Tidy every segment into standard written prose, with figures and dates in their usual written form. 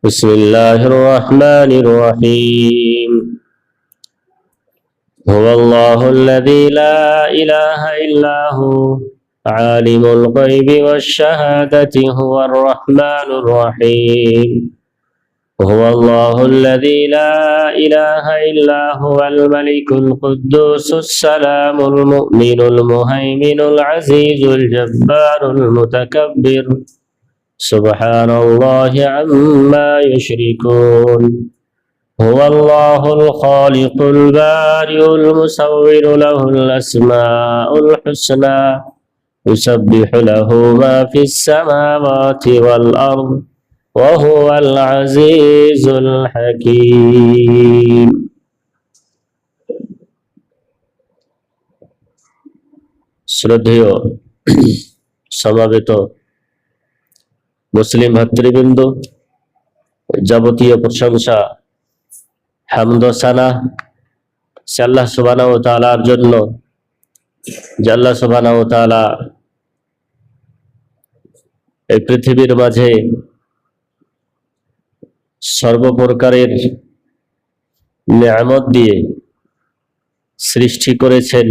بسم الله الرحمن الرحيم. هو الله الذي لا إله إلا هو عالم الغيب والشهادة هو الرحمن الرحيم. هو الله الذي لا إله إلا هو الملك القدوس السلام المؤمن المهيمن العزيز الجبار المتكبر سبحان الله عما يشركون. هو الله الخالق البارئ المصور له الأسماء الحسنى يسبح له ما في السماوات والأرض وهو العزيز الحكيم. শ্রদ্ধেয় সমাবেত মুসলিম ভাতৃবৃন্দ, যাবতীয় প্রশংসা হামদ সানা সে আল্লাহ সুবহানাহু ওয়া তাআলার জন্য, যে আল্লাহ সুবহানাহু ওয়া তাআলা এই পৃথিবীর মাঝে সর্বপ্রকারের নিয়ামত দিয়ে সৃষ্টি করেছেন।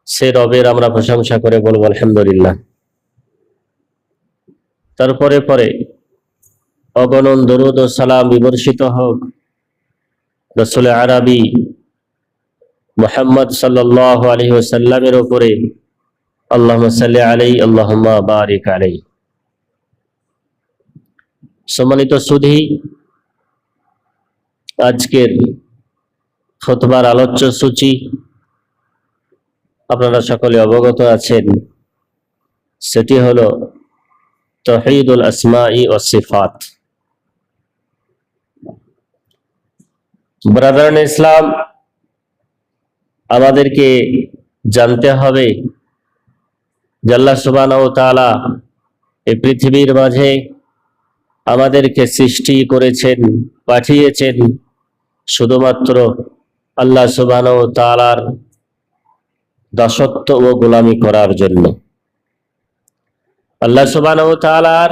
সে রবের আমরা প্রশংসা করে বলবো আলহামদুলিল্লাহ। তারপরে পরে অগণন দরুদ ও সালাম বিবর্ষিত হোক রাসূল আরবি মুহাম্মদ সাল্লাল্লাহু আলাইহি ওয়াসাল্লামের উপরে। আল্লাহুম্মা সাল্লি আলাইহি আল্লাহুম্মা বারিক আলাইহি। সম্মানিত সুধী, আজকের খুতবার আলোচ্য সূচি আপনারা সকলে অবগত আছেন। সেটি হলো তাওহীদুল আসমাই ওয়াস সিফাত। ব্রাদারান ইসলাম, আমাদেরকে জানতে হবে যে আল্লাহ সুবহানাহু ওয়া তাআলা এই পৃথিবীর মাঝে আমাদেরকে সৃষ্টি করেছেন, পাঠিয়েছেন শুধুমাত্র আল্লাহ সুবহানাহু ওয়া তাআলার দাসত্ব ও গোলামি করার জন্য। আল্লাহ সুবহানাহু ওয়া তাআলার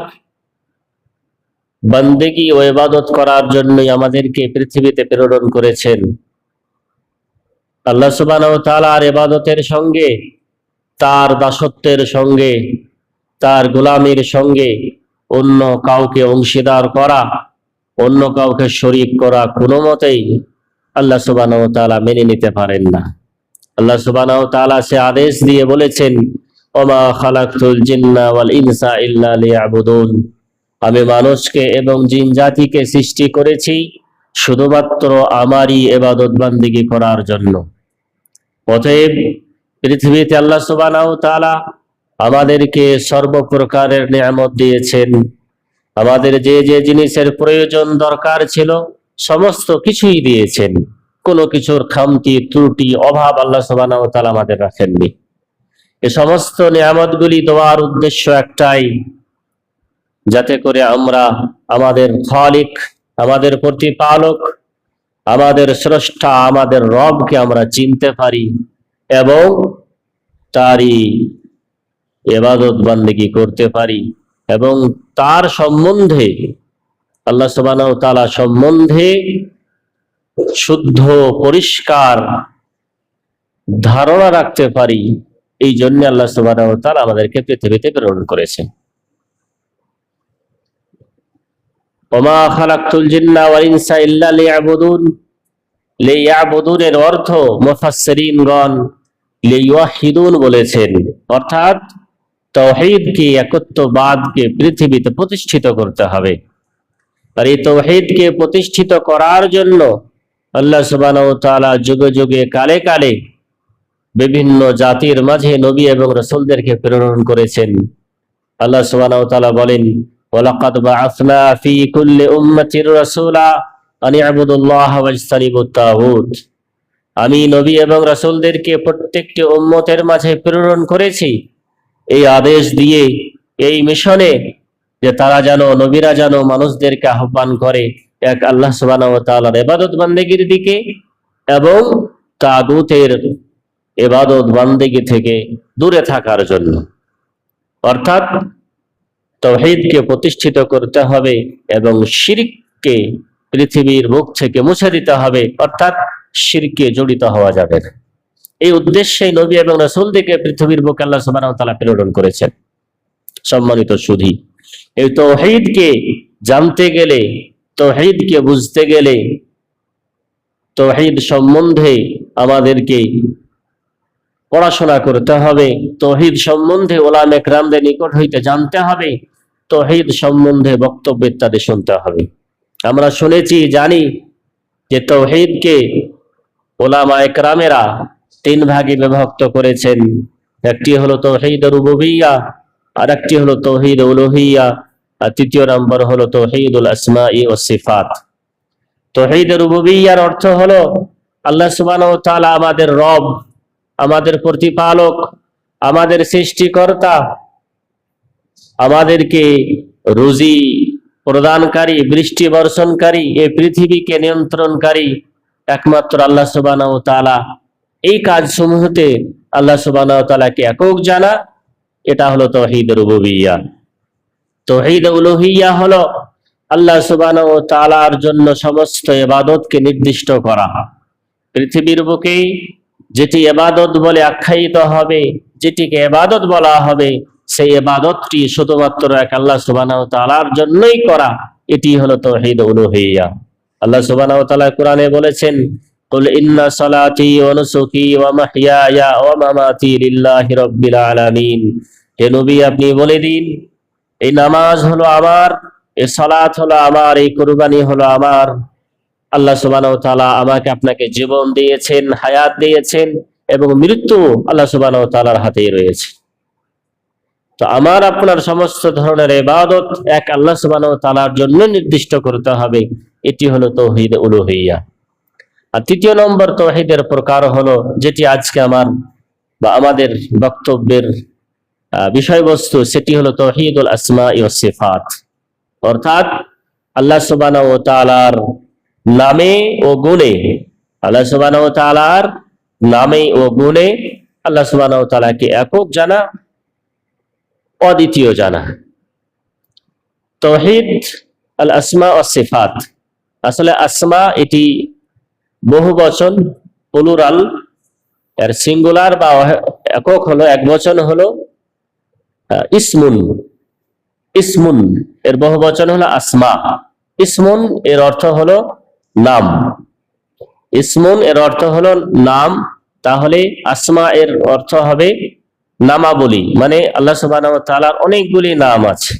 বান্দেগী ও ইবাদত করার জন্যই আমাদেরকে পৃথিবীতে প্রেরণ করেছেন। আল্লাহ সুবহানাহু ওয়া তাআলার ইবাদতের সঙ্গে, তার দাসত্বের সঙ্গে, তার গোলামির সঙ্গে অন্য কাউকে অংশীদার করা, অন্য কাউকে শরীক করা কোনো মতেই আল্লাহ সুবহানাহু ওয়া তাআলা মেনে নিতে পারেন না। আল্লাহ সুবহানাহু ওয়া তাআলা সে আদেশ দিয়ে বলেছেন, ওমা খালাকতুল জিন্না ওয়াল ইনসা ইল্লা লিয়াবুদুন। আমি মানুষকে এবং জিন জাতিকে সৃষ্টি করেছি শুধুমাত্র আমারই ইবাদত বান্দিগি করার জন্য। অতএব পৃথিবীতে আল্লাহ সুবহানাহু ওয়া তাআলা আমাদেরকে সর্বপ্রকারের নিয়ামত দিয়েছেন। আমাদের যে যে জিনিসের প্রয়োজন দরকার ছিল সমস্ত কিছুই দিয়েছেন। কোনো কিছুর খামতি ত্রুটি অভাব আল্লাহ সুবহানাহু ওয়া তাআলা আমাদের রাখেননি। এই সমস্ত নিয়ামতগুলি দেওয়ার উদ্দেশ্য একটাই, যাতে করে আমরা আমাদের খালিক, আমাদের প্রতিপালক, আমাদের স্রষ্টা, আমাদের রবকে আমরা চিনতে পারি এবং তারই ইবাদত বান্দেগী করতে পারি এবং তার সম্বন্ধে, আল্লাহ সুবহানাহু ওয়া তাআলা সম্বন্ধে শুদ্ধ পরিষ্কার ধারণা রাখতে পারি। এই জন্য আল্লাহ সুবহানাহু ওয়া তাআলা আমাদেরকে পৃথিবীতে প্রেরণ করেছেন। ওমা খালাকতুল জিন্না ওয়াল ইনসা ইল্লা লিয়াবুদুন। লিয়াবুদুনের অর্থ মুফাসসিরিনগণ লিওয়াহিদুন বলেছেন, অর্থাৎ তাওহীদকে, একত্ববাদকে পৃথিবীতে প্রতিষ্ঠিত করতে হবে। আর এই তাওহীদকে প্রতিষ্ঠিত করার জন্য আল্লাহ সুবহানাহু ওয়া তাআলা যুগে যুগে কালে কালে বিভিন্ন জাতির মাঝে নবী এবং রাসূলদেরকে প্রেরণ করেছেন। আল্লাহ সুবহানাহু ওয়া তাআলা বলেন, ওয়ালাকাদ বাআসনা ফি কুল্লি উম্মাতির রাসূলা আন ইবুদুল্লাহ ওয়াজতানিবুত তাগুত। আমি নবী এবং রাসূলদেরকে প্রত্যেকটি উম্মতের মাঝে প্রেরণ করেছি এই আদেশ দিয়ে, এই মিশনে, যে তারা যেন, নবীরা যেন মানুষদেরকে আহ্বান করে এক আল্লাহ সুবহানাহু ওয়া তাআলার ইবাদত বান্দেগীর দিকে এবং তাগুতের ইবাদত বান্দেগী থেকে দূরে থাকার জন্য। অর্থাৎ তাওহীদকে প্রতিষ্ঠিত করতে হবে এবং শিরক শিরককে পৃথিবীর বুক থেকে মুছে দিতে হবে, অর্থাৎ শিরকে জড়িত হওয়া যাবে না। এই উদ্দেশ্যে নবী এবং রাসূলদেরকে পৃথিবীর বুকে আল্লাহ সুবহানাহু ওয়া তাআলা প্রেরণ করেছেন। সম্মানিত সুধী, এই তাওহীদকে জানতে গেলে, তাওহীদকে বুঝতে গেলে, তাওহীদ সম্বন্ধে আমাদেরকে পড়াশোনা করতে হবে, তাওহীদ সম্বন্ধে উলামা ইকরামদের নিকট হইতে জানতে হবে, তাওহীদ সম্বন্ধে বক্তব্য ইত্যাদি শুনতে হবে। আমরা শুনেছি, জানি যে তাওহীদকে উলামা ইকরামেরা তিন ভাগে বিভক্ত করেছেন। একটি হলো তাওহীদ রুবুবিয়্যাহ, আর একটি হলো তাওহীদ উলুহিয়্যাহ, আর তৃতীয় নম্বর হলো তাওহীদুল আসমাই ওয়াস সিফাত। তাওহীদ রুবুবিয়্যাহর অর্থ হলো আল্লাহ সুবহানাহু ওয়া তাআলা আমাদের রব, আমাদের প্রতিপালক, আমাদের সৃষ্টিকর্তা, আমাদেরকে রুজি প্রদানকারী, বৃষ্টি বর্ষণকারী, এই পৃথিবীকে নিয়ন্ত্রণকারী একমাত্র আল্লাহ সুবহানাহু ওয়া তাআলা। এই কাজসমূহতে আল্লাহ সুবহানাহু ওয়া তাআলাকে একক জানা, এটা হলো তাওহীদ রুবুবিয়্যাহ। তাওহীদ উলুহিয়্যাহ হলো আল্লাহ সুবহানাহু ওয়া তাআলার জন্য সমস্ত ইবাদতকে নির্দিষ্ট করা। পৃথিবীর বুকে যেটি ইবাদত বলে আখ্যায়িত হবে, যেটিকে ইবাদত বলা হবে, সেই ইবাদতটি শুধুমাত্র এক আল্লাহ সুবহানাহু ওয়া তাআলার জন্যই করা, এটি হলো তাওহীদ উলুহিয়্যাহ। আল্লাহ সুবহানাহু ওয়া তাআলা কোরআনে বলেছেন, কুল ইন্না সালাতি ওয়া নুসুকি ওয়া মাহইয়ায়া ওয়া মামাতি লিল্লাহি রাব্বিল আলামিন। হে নবী, আপনি বলে দিন, এই নামাজ হলো আমার, এই সালাত হলো আমার, এই কুরবানি হলো আমার। আল্লাহ সুবহানাহু ওয়া তাআলা আমাকে আপনাকে জীবন দিয়েছেন, হায়াত দিয়েছেন, এবং মৃত্যু আল্লাহ সুবহানাহু ওয়া তাআলার হাতেই রয়েছে। তো আমার আপনার সমস্ত ধরনের ইবাদত এক আল্লাহ সুবহানাহু ওয়া তাআলার জন্য নির্দিষ্ট করতে হবে, এটি হলো তাওহীদ উলুহিয়্যাহ। আর তৃতীয় নম্বর তাওহীদের প্রকার হলো, যেটি আজকে আমার বা আমাদের বক্তব্যের বিষয়বস্তু, সেটি হলো তাওহীদুল আসমাই ওয়াস সিফাত। অর্থাৎ আল্লাহ সুবহানাহু ওয়া তাআলার নামে ও গুণে, আল্লাহ সুবহানাহু ওয়া তাআলার নামে ও গুণে আল্লাহ সুবহানাহু ওয়া তাআলাকে একক জানা, অদ্বিতীয় জানা। তাওহীদ আল আসমা ওয়াস সিফাত, আসলে আসমা এটি বহুবচন, প্লুরাল, এর সিঙ্গুলার বা একক হলো, এক বচন হলো ইসমুন। ইসমুন এর বহুবচন হলো আসমা। ইসমুন এর অর্থ হলো নাম, ইসমুন এর অর্থ হলো নাম। তাহলে আসমা এর অর্থ হবে নামাবলী, মানে আল্লাহ সুবহানাহু ওয়া তাআলার অনেকগুলি নাম আছে।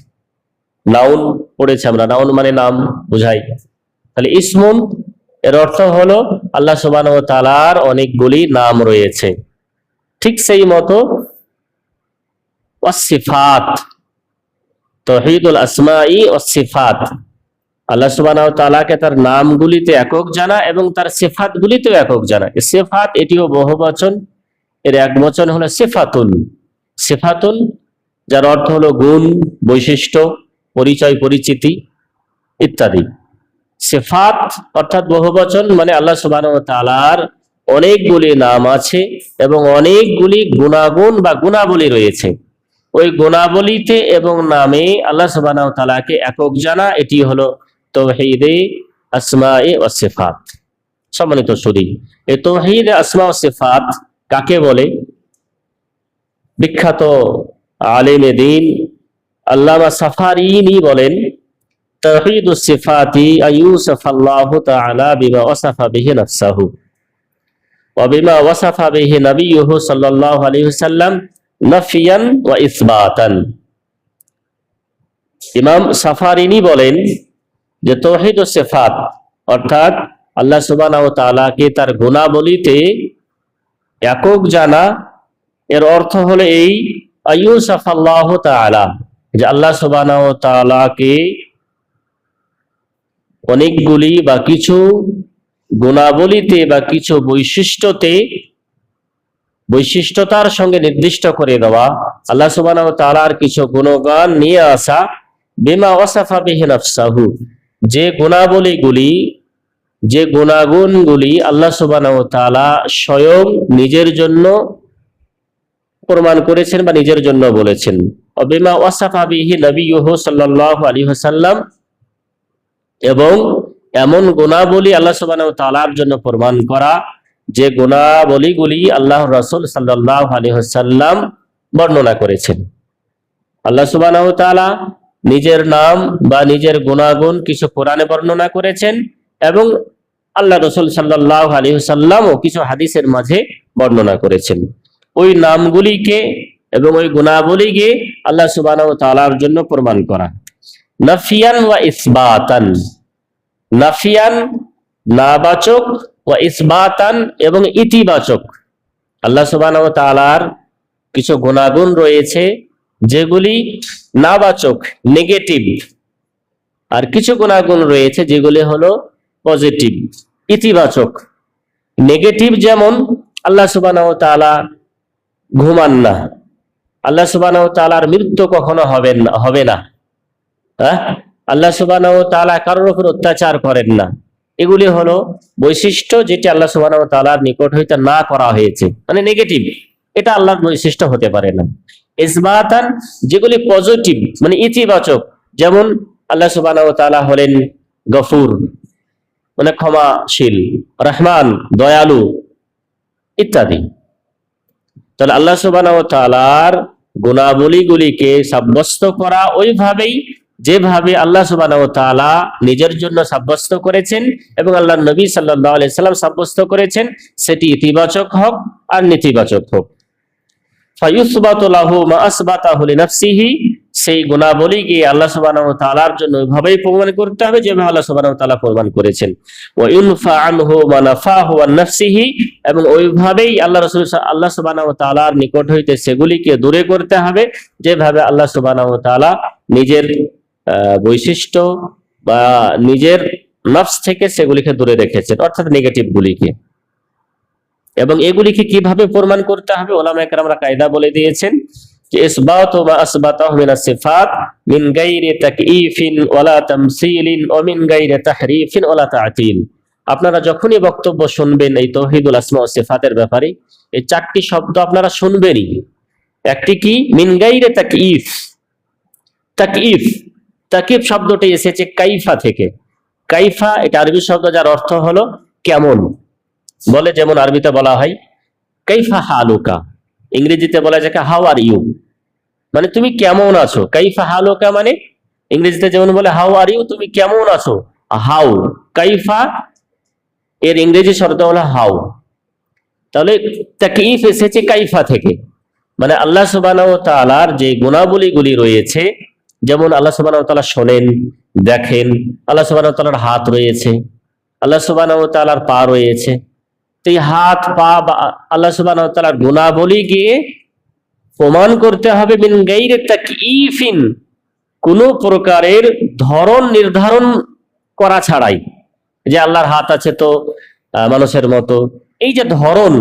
নাউন পড়েছি আমরা, নাউন মানে নাম বুঝাই। তাহলে ইসমুন এর অর্থ হলো আল্লাহ সুবহানাহু ওয়া তাআলার অনেকগুলি নাম রয়েছে। ঠিক সেই মতো ওয়াস সিফাত, তাওহীদুল আসমাই ওয়াস সিফাত, আল্লাহ সুবহানাহু ওয়া তাআলাকে তার নামগুলিতে একক জানা এবং তার সিফাতগুলিতেও একক জানা। সিফাত এটিও বহুবচন, এর এক বচন হলো সিফাতুন। সিফাতুন যার অর্থ হলো গুণ, বৈশিষ্ট্য, পরিচয়, পরিচিতি ইত্যাদি। সিফাত অর্থাৎ বহুবচন, মানে আল্লাহ সুবহানাহু ওয়া তাআলার অনেকগুলি নাম আছে এবং অনেকগুলি গুণাগুণ বা গুণাবলী রয়েছে। ওই গুণাবলীতে এবং নামে আল্লাহ সুবহানাহু ওয়া তাআলাকে একক জানা, এটি হলো তাওহীদে আসমায়ে ওয়াস সিফাত। সম্মানিত সুধী, এই তাওহীদে আসমা ওয়াস সিফাত কাকে বলে? বিখ্যাত আলেম দ্বীন আল্লামা সাফারিনি বলেন, তাওহীদুস সিফাতি আইয়ুসাফাল্লাহু তাআলা বিমা ওয়াসাফা বিহি নাফসাহু ওয়া বিমা ওয়াসাফা বিহি নবিয়্যুহু সাল্লাল্লাহু আলাইহি ওয়াসাল্লাম নাফিয়ান ওয়া ইসবাতান। ইমাম সাফারিনি বলেন যে তাওহীদুস সিফাত অর্থাৎ আল্লাহ সুবহানাহু ওয়া তাআলাকে তার গুণাবলীতে একক জানা, এর অর্থ হলো এই আইয়ুসাফাল্লাহু তাআলা, যে আল্লাহ সুবহানাহু ওয়া তাআলাকে অনেকগুলি বা কিছু গুণাবলীতে বা কিছু বৈশিষ্ট্যতার সঙ্গে নির্দিষ্ট করে দেওয়া, আল্লাহ সুবহানাহু ওয়া তাআলার কিছু গুণগান নিয়ে আসা, বিমা ওয়াসাফা বিহি নাফসাহু, যে গুণাবলীগুলি, যে গুণাগুণগুলি আল্লাহ সুবহানাহু ওয়া তাআলা স্বয়ং নিজের জন্য প্রমাণ করেছেন বা নিজের জন্য বলেছেন। বিমা ওয়াসাফা বিহি নবিয়্যুহু সাল্লাল্লাহু আলাইহি ওয়াসাল্লাম, এবং এমন গুণাবলী আল্লাহ সুবহানাহু ওয়া তাআলার জন্য প্রমাণ করা যে গুণাবলীগুলি আল্লাহর রাসূল সাল্লাল্লাহু আলাইহি ওয়াসাল্লাম বর্ণনা করেছেন। আল্লাহ সুবহানাহু ওয়া তাআলা নিজের নাম বা নিজের গুণাগুণ কিছু কোরআনে বর্ণনা করেছেন এবং আল্লাহ রাসূল সাল্লাল্লাহু আলাইহি ওয়াসাল্লামও কিছু হাদিসের মাঝে বর্ণনা করেছেন। ওই নামগুলিকে এবং ওই গুণাবলীকে আল্লাহ সুবহানাহু ওয়া তাআলার জন্য প্রমাণ করা, নাফিয়ান ওয়া ইসবাতান, নাফিয়ান নাবাচক, ওয়া ইসবাতান এবং ইতিবাচক। আল্লাহ সুবহানাহু ওয়া তাআলার কিছু গুণাগুণ রয়েছে যেগুলি নাবাচক, নেগেটিভ, আর কিছু গুণাগুণ রয়েছে যেগুলি হলো পজিটিভ, ইতিবাচক। নেগেটিভ যেমন আল্লাহ সুবহানাহু ওয়া তাআলা ঘুমান না, আল্লাহ সুবহানাহু ওয়া তাআলার মৃত্যু কখনো হবে না, আল্লাহ সুবহানাহু ওয়া তাআলা কারোর উপর অত্যাচার করেন না। এগুলি হলো বৈশিষ্ট্য যেটি আল্লাহ সুবহানাহু ওয়া তাআলার নিকট হইতে না করা হয়েছে, মানে নেগেটিভ, এটা আল্লাহর বৈশিষ্ট্য হতে পারে না। ইসবাতান যেগুলি পজিটিভ, মানে ইতিবাচক, যেমন আল্লাহ সুবহানাহু ওয়া তাআলা হলেন গফুর, মানে ক্ষমাশীল, রহমান দয়ালু ইত্যাদি। তাহলে আল্লাহ সুবহানাহু ওয়া তাআলার গুণাবলীগুলিকে সাব্যস্ত করা ওইভাবেই যেভাবে আল্লাহ সুবহানাহু ওয়া তাআলা নিজের জন্য সাব্যস্ত করেছেন এবং আল্লাহর নবী সাল্লাল্লাহু আলাইহি সাল্লাম সাব্যস্ত করেছেন, সেটি ইতিবাচক হোক আর নেতিবাচক হোক। ফায়ুসবাতু লাহু মা আসবাতাহু লিনাফসিহি, সেই গুণাবলীকে আল্লাহ সুবহানাহু ওয়া তাআলার জন্য ওইভাবেই প্রমাণ করতে হবে যেভাবে আল্লাহ সুবহানাহু ওয়া তাআলা প্রমাণ করেছেন। ওয়া ইউনফা আনহু মা নাফাহু আন নাফসিহি, এবং ওইভাবেই আল্লাহ রাসূল আল্লাহ সুবহানাহু ওয়া তাআলার নিকট হইতে সেগুলিকে দূরে করতে হবে যেভাবে আল্লাহ সুবহানাহু ওয়া তাআলা নিজের বৈশিষ্ট্য বা নিজের নফস থেকে সেগুলিকে দূরে রেখেছেন, অর্থাৎ নেগেটিভ গুলিকে। এবং এগুলিকে কিভাবে প্রমাণ করতে হবে উলামায়ে কেরামরা কায়দা বলে দিয়েছেন যে ইসবাতু মা আসবাতাহু মিনাস সিফাত মিন গায়রি তাকয়ীফিন ওয়ালা তামসীলিন ওয়া মিন গায়রি তাহরিফিন ওয়ালা তা'তিল। আপনারা যখনই বক্তব্য শুনবেন এই তাওহীদুল আসমা ওয়া সিফাতের ব্যাপারে, এই চারটি শব্দ আপনারা শুনবেনই। একটি কি? মিন গায়রি তাকয়ীফ। তাকয়ীফ, তাকয়ীফ শব্দটি এসেছে কাইফা থেকে। কাইফা এটা আরবি শব্দ যার অর্থ হলো কেমন, বলে যেমন আরবিতে বলা হয় কাইফা হালুকা, ইংরেজিতে বলা যায় হাউ আর ইউ, মানে তুমি কেমন আছো। কাইফা হালুকা মানে ইংরেজিতে যেমন বলে হাউ আর ইউ, তুমি কেমন আছো। হাউ, কাইফা এর ইংরেজি শব্দ হলো হাউ। তাহলে তাকয়ীফ এসেছে কাইফা থেকে, মানে আল্লাহ সুবহানাহু ওয়া তাআলার যে গুণাবলীগুলি রয়েছে, যেমন আল্লাহ সুবহানাহু ওয়া তাআলা শোনেন, দেখেন, আল্লাহ সুবহানাহু ওয়া তাআলার হাত রয়েছে, আল্লাহ সুবহানাহু ওয়া তাআলার পা রয়েছে। এই হাত পা আল্লাহ সুবহানাহু ওয়া তাআলার গুণাবলী গিয়ে প্রমাণ করতে হবে মিন গায়রি তাকয়ীফিন, কোন প্রকারের ধরন নির্ধারণ করা ছাড়াই, যে আল্লাহর হাত আছে তো মানুষের মতো, এই যে ধরন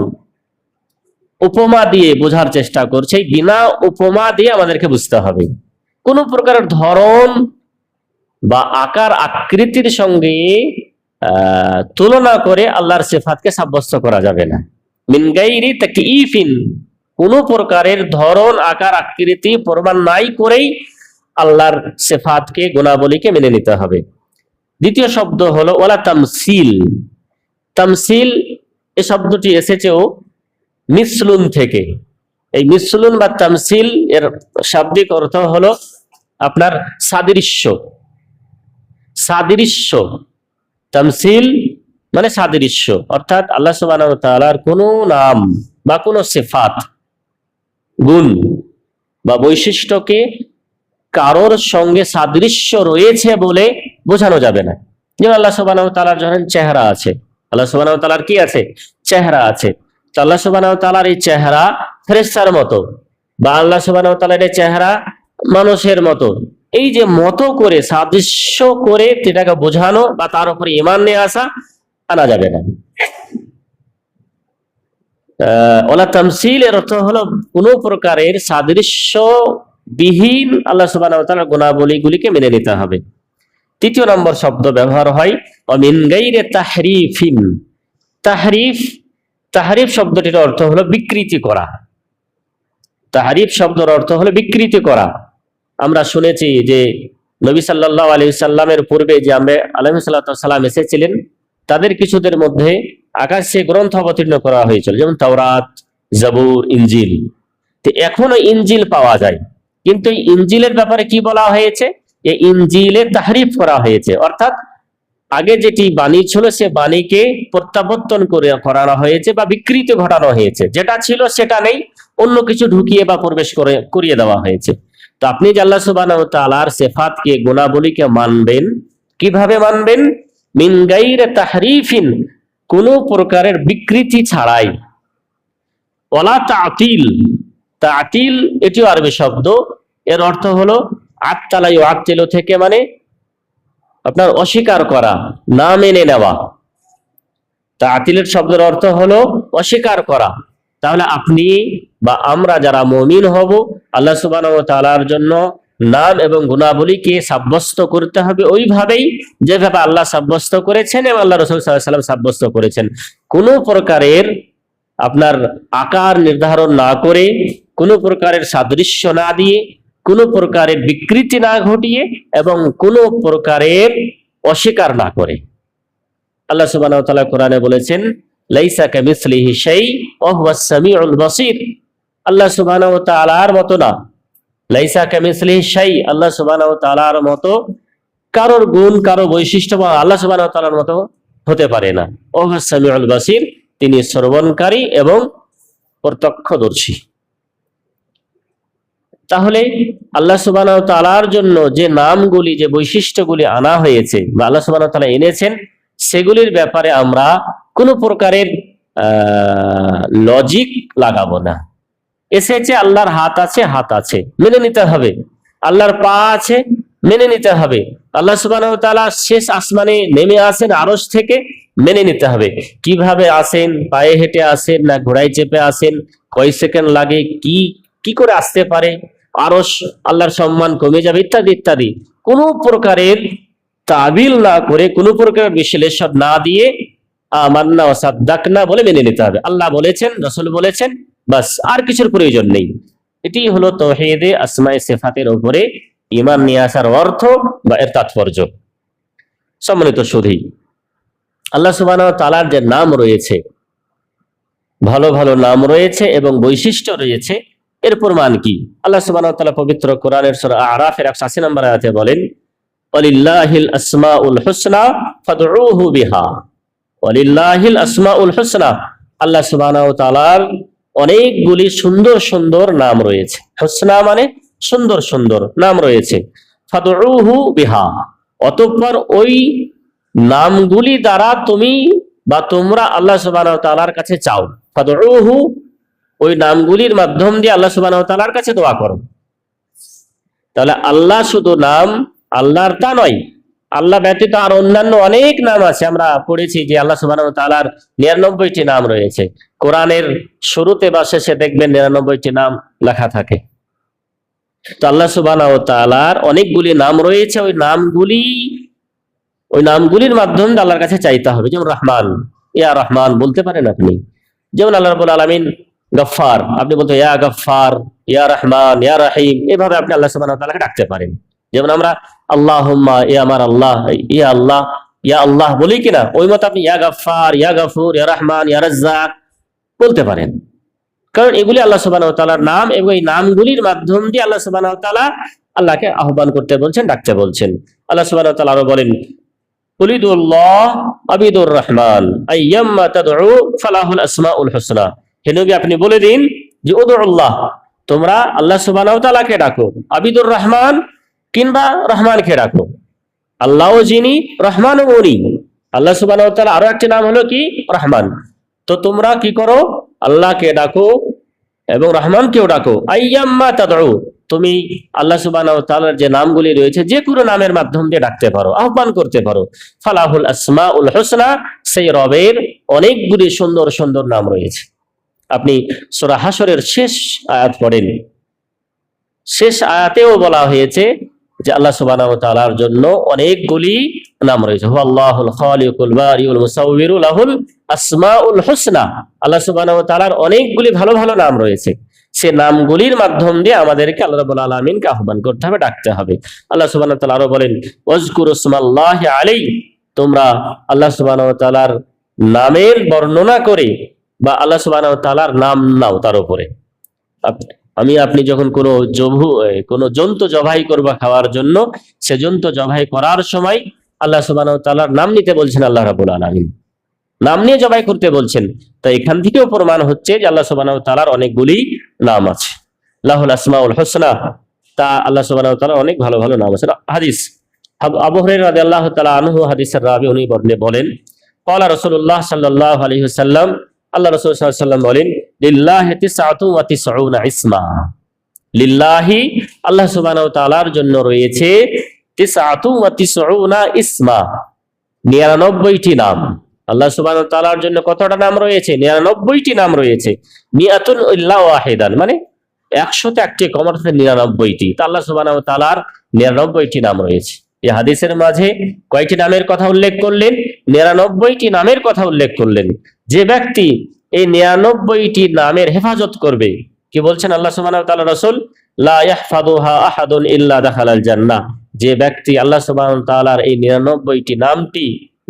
উপমা দিয়ে বোঝার চেষ্টা করছে, বিনা উপমা দিয়ে আমাদেরকে বুঝতে হবে। কোন প্রকারের ধরন বা আকার আকৃতির সঙ্গে তুলনা করে আল্লাহর সিফাতকে সাব্যস্ত করা যাবে না। মিন গায়রি তাকয়ীফিন, কোন প্রকারের ধরন আকার আকৃতি প্রমাণ নাই করেই আল্লাহর সিফাতকে গুণাবলীকে মেনে নিতে হবে। দ্বিতীয় শব্দ হলো ওয়ালা তামসিল। তামসিল এই শব্দটি এসেছেও মিসলুন থেকে। এই মিসলুন বা তামসিল এর শাব্দিক অর্থ হলো আপনার সাদৃশ্য। সাদৃশ্য, তামসিল মানে সাদৃশ্য, অর্থাৎ আল্লাহ সুবহানাহু ওয়া তাআলার কোনো নাম বা কোনো সিফাত, গুণ বা বৈশিষ্ট্যকে কারোর সঙ্গে সাদৃশ্য রয়েছে বলে বোঝানো যাবে না। যেমন আল্লাহ সুবহানাহু ওয়া তাআলার ধরেন চেহারা আছে, আল্লাহ সুবহানাহু ওয়া তাআলার কি আছে? চেহারা আছে। তো আল্লাহ সুবহানাহু ওয়া তাআলার এই চেহারা ফেরেশতার মতো, বা আল্লাহ সুবহানাহু ওয়া তাআলার এই চেহারা মানুষের মতো, এই যে মতো করে সাদৃশ্য করে সেটাকে বোঝানো বা তার উপরে ঈমান নিয়ে আসা আনা যাবে না। ওয়ালা তামসিল এর অর্থ হলো কোন প্রকারের সাদৃশ্য বিহীন আল্লাহ সুবহানাহু ওয়া তাআলার গুণাবলীগুলিকে মেনে নিতে হবে। তৃতীয় নম্বর শব্দ ব্যবহার হয় মিন গায়রি তাহরিফিন। তাহরিফ, তাহরিফ শব্দটির অর্থ হলো বিকৃতি করা। তাহরিফ শব্দের অর্থ হলো বিকৃতি করা। আমরা শুনেছি যে নবী সাল্লাল্লাহু আলাইহি সাল্লামের পূর্বে যে আম্বিয়া আলাইহিস সালাম এসেছিলেন, তাদের কিছুদের মধ্যে আকাশে গ্রন্থ অবতীর্ণ করা হয়েছিল, যেমন তাওরাত, জাবুর, ইনজিল। তো এখনো ইনজিল পাওয়া যায়, কিন্তু এই ইনজিলের ব্যাপারে কি বলা হয়েছে? এই ইনজিলের তাহরিফ করা হয়েছে, অর্থাৎ আগে যেটি বাণী ছিল সে বাণীকে প্রত্যাবর্তন করানো হয়েছে বা বিকৃতি ঘটানো হয়েছে, যেটা ছিল সেটা নেই, অন্য কিছু ঢুকিয়ে বা প্রবেশ করিয়ে দেওয়া হয়েছে। তো আপনি যে আল্লাহ সুবহানাহু ওয়া তাআলার সিফাতকে, গুণাবলীকে মানবেন, কিভাবে মানবেন? মিন গায়রি তাহরিফিন, কোন প্রকারের বিকৃতি ছাড়াই। ওয়ালা তা'তিল, তা'তিল এটিও আরবি শব্দ, এর অর্থ হলো আত্তালা ইউআত্তিলু থেকে, মানে আপনার অস্বীকার করা, না মেনে নেওয়া। তা'তিলের শব্দের অর্থ হলো অস্বীকার করা। তাহলে আপনি বা আমরা যারা মুমিন হব, আল্লাহ সুবহানাহু ওয়া তাআলার জন্য নাম এবং গুণাবলীকে সাব্যস্ত করতে হবে ওইভাবেই যেভাবে আল্লাহ সাব্যস্ত করেছেন এবং আল্লাহ রাসূল সাল্লাল্লাহু আলাইহি ওয়াসাল্লাম সাব্যস্ত করেছেন। কোনো প্রকারের আপনার আকার নির্ধারণ না করে, কোনো প্রকারের সাদৃশ্য না দিয়ে, কোনো প্রকারের বিকৃতি না ঘটিয়ে এবং কোনো প্রকারের অস্বীকার না করে। আল্লাহ সুবহানাহু ওয়া তাআলা কোরআনে বলেছেন, লাইসা কামিসলিহি শাই ওয়া হুয়াস সামিউল বাসীর। আল্লাহ সুবহানাহু ওয়া তাআলার মতো না, লাইসা কামিসলিহি শাই, আল্লাহ সুবহানাহু ওয়া তাআলার মতো কারোর গুণ, কারো বৈশিষ্ট্য বা আল্লাহ সুবহানাহু ওয়া তাআলার মতো হতে পারে না। ওয়া হুয়াস সামিউল বাসীর, তিনি শ্রবণকারী এবং প্রত্যক্ষদর্শী। তাহলে আল্লাহ সুবহানাহু ওয়া তাআলার জন্য যে নামগুলি, যে বৈশিষ্ট্যগুলি আনা হয়েছে বা আল্লাহ সুবহানাহু ওয়া তাআলা এনেছেন, সেগুলির ব্যাপারে আমরা কোনো প্রকারের লজিক লাগাবো না। এসেছে, আল্লাহর হাত আছে, হাত আছে, মেনে নিতে হবে। আল্লাহর পা আছে, মেনে নিতে হবে। আল্লাহ সুবহানাহু ওয়া তাআলা শেষ আসমানে নেমে আসেন আরশ থেকে, মেনে নিতে হবে। কিভাবে আসেন, পায়ে হেঁটে আসেন না ঘোড়ায় চেপে আসেন, কয় সেকেন্ড লাগে, কি করে আসতে পারে, আরশ আল্লাহর সম্মান কমে যাবে, ইত্যাদি ইত্যাদি। কোনো প্রকারের তাবিল না করে, কোনো প্রকারের বিশ্লেষণ না দিয়ে আমান্না ওয়া সাদ্দাকনা বলে মেনে নিতে হবে। আল্লাহ বলেছেন, রাসূল বলেছেন, বাস, আর কিছুর প্রয়োজন নেই। এটি হলো তাওহীদে আসমায়ে সিফাতের উপরে ঈমান নিয়ে আসার অর্থ বা এর তাৎপর্য। সম্মানিত সুধী, আল্লাহ সুবহানাহু ওয়া তাআলার যে নাম রয়েছে, ভালো ভালো নাম রয়েছে এবং বৈশিষ্ট্য রয়েছে, এর প্রমাণ কি? আল্লাহ সুবহানাহু ওয়া তাআলা পবিত্র কোরআনের সূরা আরাফের 180 নম্বর আয়াতে বলেন, ওয়ালিল্লাহিল আসমাউল হুসনা ফাদউহু বিহা। ওয়ালিল্লাহিল আসমাউল হুসনা, আল্লাহ সুবহানাহু ওয়া তাআলার অনেকগুলি সুন্দর সুন্দর নাম রয়েছে। হুসনা মানে সুন্দর সুন্দর নাম রয়েছে। ফাদউহু বিহা, অতঃপর ওই নামগুলি দ্বারা তুমি বা তোমরা আল্লাহ সুবহানাহু ওয়া তাআলার কাছে চাও। ফাদউহু, ওই নামগুলির মাধ্যম দিয়ে আল্লাহ সুবহানাহু ওয়া তাআলার কাছে দোয়া করো। তাহলে আল্লাহ শুধু নাম আল্লাহর তা নয়, আল্লাহ ব্যতীত আর অন্যান্য অনেক নাম আছে। আমরা পড়েছি যে আল্লাহ সুবহানাহু ওয়া তাআলার 99টি নাম রয়েছে। কোরআনের শুরুতে বা শেষে দেখবেন 99টি নাম লেখা থাকে। তো আল্লাহ সুবহানাহু ওয়া তাআলার অনেকগুলি নাম রয়েছে, ওই নামগুলির মাধ্যমে আল্লাহর কাছে চাইতে হবে। যেমন রহমান, ইয়া রহমান বলতে পারেন আপনি। যেমন আল্লাহ রাব্বুল আলামিন গফফার, আপনি বলতে ইয়া গফফার, ইয়া রহমান, ইয়া রহিম, এভাবে আপনি আল্লাহ সুবহানাহু ওয়া তাআলাকে ডাকতে পারেন। যেমন আমরা আল্লাহুম্মা, ইয়া আমার আল্লাহ, ইয়া আল্লাহ, ইয়া আল্লাহ বলি কিনা, ওই মতো আপনি ইয়া গফফার, ইয়া গফুর, ইয়া রহমান, ইয়া রাজ্জাক বলতে পারেন। কারণ এগুলি আল্লাহ সুবহানাহু ওয়া তাআলার নাম এবং এই নামগুলির মাধ্যম দিয়ে আল্লাহ সুবহানাহু ওয়া তাআলা আল্লাহকে আহ্বান করতে বলছেন, ডাকতে বলছেন। আল্লাহ সুবহানাহু ওয়া তাআলা আরো বলেন, কুলিদুল্লাহ আবিদুর রহমান আইয়াম্মা তাদউ ফালাহুল আসমাউল হুসনা। হে নবী, আপনি বলে দিন যে উদুল্লাহ, তোমরা আল্লাহ সুবহানাহু ওয়া তাআলাকে ডাকো, আবিদুর রহমান কিংবা রহমানকে ডাকো। আল্লাহও যিনি, রহমানও উনি। আল্লাহ সুবহানাহু ওয়া তাআলা আরো একটি নাম হলো কি, রহমান। তো তোমরা কি করো, আল্লাহকে ডাকো এবং রহমানকেও ডাকো। আইয়াম্মা তাদউ, তুমি আল্লাহ সুবহানাহু ওয়া তাআলার যে নামগুলি রয়েছে যে কোনো নামের মাধ্যম দিয়ে ডাকতে পারো, আহ্বান করতে পারো। ফালাহুল আসমাউল হুসনা, সেই রবের অনেকগুলি সুন্দর সুন্দর নাম রয়েছে। আপনি সূরা হাশরের শেষ আয়াত পড়েন, শেষ আয়াতেও বলা হয়েছে যে আল্লাহ সুবহানাহু ওয়া তাআলার জন্য অনেকগুলি নাম রয়েছে। হুয়াল্লাহুল খালিকুল বারিউল মুসাউবিরু লাহুল আসমাউল হুসনা। আল্লাহ সুবহানাহু ওয়া তাআলার অনেকগুলি ভালো ভালো নাম রয়েছে। সে নামগুলির মাধ্যম দিয়ে আমাদেরকে আল্লাহ রাব্বুল আলামিনকে আহ্বান করতে হবে, ডাকতে হবে। আল্লাহ সুবহানাহু ওয়া তাআলা আরো বলেন, ওয়াজকুরু ইসমাল্লাহি আলাইহি, তোমরা আল্লাহ সুবহানাহু ওয়া তাআলার নামের বর্ণনা করে বা আল্লাহ সুবহানাহু ওয়া তাআলার নাম নাও তার উপরে। আপনি যখন কোনো জন্তু জবাই করবা খাওয়ার জন্য, সে জন্তু জবাই করার সময় আল্লাহ সুবহানাহু ওয়া তাআলার নাম নিতে বলছেন আল্লাহ রাব্বুল আলামিন, নাম নিয়ে জবাই করতে বলছেন। তাই এখান থেকেও প্রমাণ হচ্ছে যে আল্লাহ সুবহানাহু ওয়া তাআলার অনেকগুলি নাম আছে, লাহুল আসমাউল হুসনা, তা আল্লাহ সুবহানাহু ওয়া তাআলার অনেক ভালো ভালো নাম আছে। হাদিস আবু হুরায়রা রাদিয়াল্লাহু তাআলা আনহু, হাদিসের রাবী, উনি বলেন, ক্বালা রাসূলুল্লাহ সাল্লাল্লাহু আলাইহি ওয়াসাল্লাম, আল্লাহ রাসূল সাল্লাল্লাহু আলাইহি ওয়াসাল্লাম বলেন, লিল্লাহি তিসআতুন ওয়া তিসউনা ইসমা, লিল্লাহি আল্লাহ সুবহানাহু ওয়া তাআলার জন্য রয়েছে তিসআতুন ওয়া তিসউনা ইসমা, 99টি নাম। আল্লাহ সুবহানাহু ওয়া তাআলার জন্য কতটা নাম রয়েছে? 99টি নাম রয়েছে। মিআতুন ইল্লা ওয়াহিদান, মানে 100তে একটি কম, অর্থাৎ 99টি। তা আল্লাহ সুবহানাহু ওয়া তাআলার 99টি নাম রয়েছে। এই হাদিসের মাঝে কয়টি নামের কথা উল্লেখ করলেন? 99টি নামের কথা উল্লেখ করলেন। যে ব্যক্তি এই 99টি নামের হেফাজত করবে, কি বলছেন আল্লাহ সুবহানাহু ওয়া তাআলা, রাসূল, লা ইয়াহফাযুহা আহাদুন ইল্লা দাখালাল জান্নাহ, যে ব্যক্তি আল্লাহ সুবহানাহু ওয়া তাআলার এই 99টি নামটি,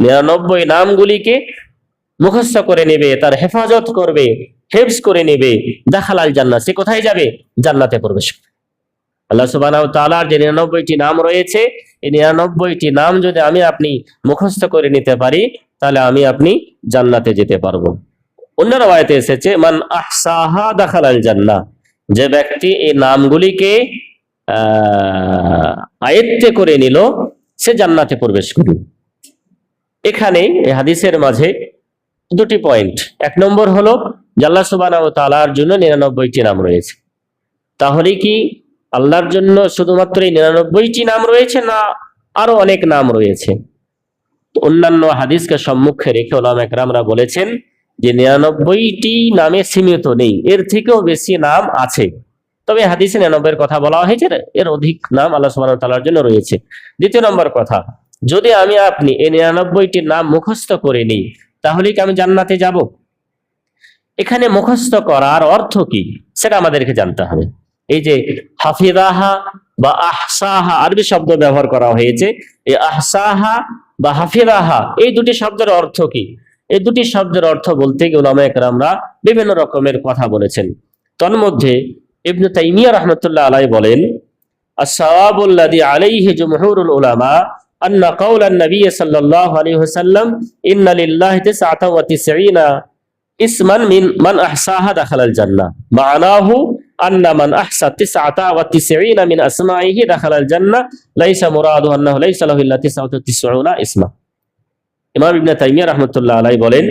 99 নামগুলিকে মুখস্থ করে নেবে, তার হেফাজত করবে, হিফজ করে নেবে, দাখালাল জান্নাহ, সে কোথায় যাবে? জান্নাতে প্রবেশ করবে। আল্লাহ সুবহানাহু ওয়া তাআলার যে 99টি নাম রয়েছে, এই 99টি নাম যদি আমি আপনি মুখস্থ করে নিতে পারি, তাহলে আমি আপনি জান্নাতে যেতে পারবো। অন্য রাওয়ায়াতে এসেছে, মান আহসাহা দাখালাল জান্নাহ, যে ব্যক্তি এই নামগুলিকে আয়ত্তে করে নিল, সে জান্নাতে প্রবেশ করবে। এখানে এই হাদিসের মাঝে দুটি পয়েন্ট। এক নম্বর হলো যে আল্লাহ সুবহানাহু ওয়া তাআলার জন্য 99টি নাম রয়েছে। তাহলে কি আল্লাহর জন্য শুধুমাত্র এই 99টি নাম রয়েছে, না আরো অনেক নাম রয়েছে? অন্যান্য হাদিসকে সম্মুখে রেখে উলামা কেরামরা বলেছেন যে 99টি নামে সীমিত নেই, এর থেকেও বেশি নাম আছে। তবে হাদিসে 99-এর কথা বলা হয়েছে, এর অধিক নাম আল্লাহ সুবহানাহু ওয়া তাআলার জন্য রয়েছে। দ্বিতীয় নম্বর কথা, যদি আমি আপনি এই 99টি নাম মুখস্থ করে নিই, তাহলে কি আমি জান্নাতে যাব? এখানে মুখস্থ করার অর্থ কি সেটা আমাদেরকে জানতে হবে। এই যে হাফিজাহা বা আহসাহা আরবি শব্দ ব্যবহার করা হয়েছে, এই আহসাহা বা হাফিজাহা এই দুটি শব্দের অর্থ কি? এই দুটি শব্দের অর্থ বলতে গিয়ে উলামায়ে কেরামরা বিভিন্ন রকমের কথা বলেছেন। তন্মধ্যে ইবনে তাইমিয়া রাহমাতুল্লাহ আলাইহি বলেন, আস-সাওয়াবুল্লাযী আলাইহি জুমহুরুল উলামা আন্না কাওলান নবী সাল্লাল্লাহু আলাইহি ওয়াসাল্লাম ইন্না লিল্লাহি 99 ইসমান মিন মান আহসাহা দাখালাল জান্নাহ, মা'নাহু আন্না মান আহসা 99 মিন আসমাইহি দাখালাল জান্নাহ, লাইসা মুরাদু আন্নাহু লাইসা লাহু ইল্লা 99 ইসমা। ইমাম ইবনে তাইমিয়া রাহমাতুল্লাহ আলাইহি বলেন,